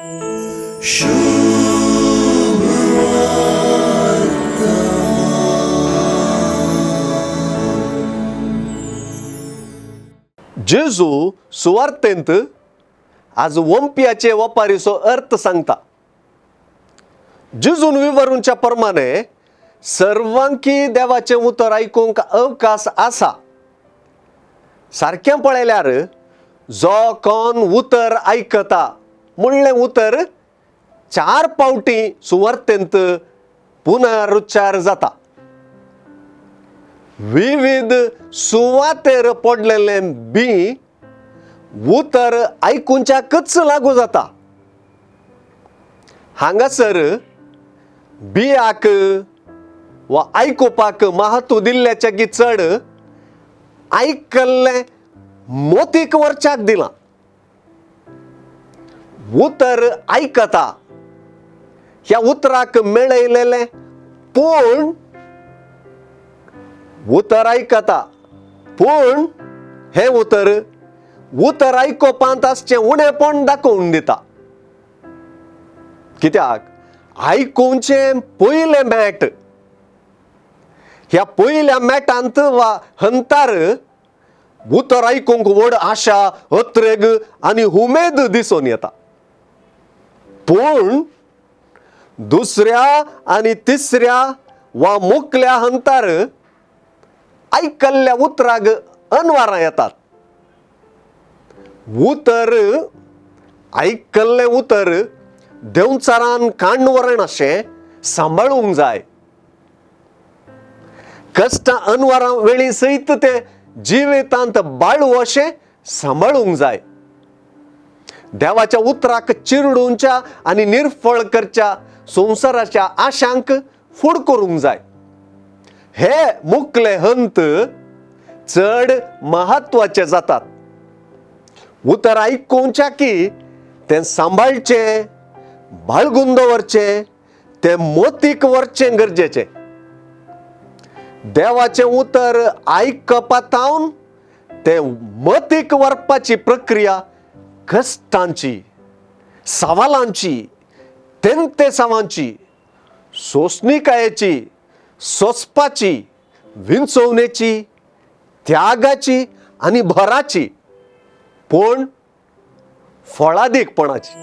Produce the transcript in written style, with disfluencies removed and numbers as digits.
जेजू सुवार्तेंत आज वंप्याचे वपारीचो अर्थ सांगता. जेजून विवरूनच्या प्रमाणे सर्वांकी देवाचे उतर आयकूंक अवकाश आसा. सारकें पळयल्यार जो कोण उतर आयकता म्हणलें उतर 4 पावटी सुवार्तेंत पुनरुच्चार जाता. विविध सुवातेर पडलेलें बी उतर आयकूंच्याकच लागू जाता. हांगासर बियाक वा आयकुपाक महत्व दिल्ल्याच्या की चड आयकल्लें मोतीक वरच्याक दिलां. उतर आयकता ह्या उतराक मेळयलेलें पूण उतर आयकता पूण हें उतर आयकोपांत आसचें उणेपण दाखोवन दिता. कित्याक आयकुचें पयलें मेट ह्या पयल्या मेटांत वा हंतार उतर आयकूंक व्हड आशा, उद्रेक आनी उमेद दिसून येता. पूण दुसऱ्या आनी तिसऱ्या वा मुखल्या हंतार आयकल्ल्या उतराक अनवरां येतात. आयकल्लें उतर देंवचारान कांडवरण अशें सांबाळूंक जाय. कश्टां अनवरां वेळी सयत तें जिवितांत बाळू अशें सांबाळूंक जाय. देवाच्या उतराक चिरडूंच्या आनी निर्फळ करच्या संवसाराच्या आशांक फूड करूंक जाय. हे मुखले हंत चड महत्वाचे जातात. उतर आयकुच्या की तें सांबाळचें, बाळगून दवरचें, तें मोतीक व्हरचें गरजेचें. देवाचें उतर आयकपातावन तें मोतीक व्हरपाची प्रक्रिया कश्टांची, सवालांची, तेंतेसावांची, सोंसणिकायेची, सोंसपाची, विंचोवणेची, त्यागाची आनी भराची, पूण फळादीकपणाची.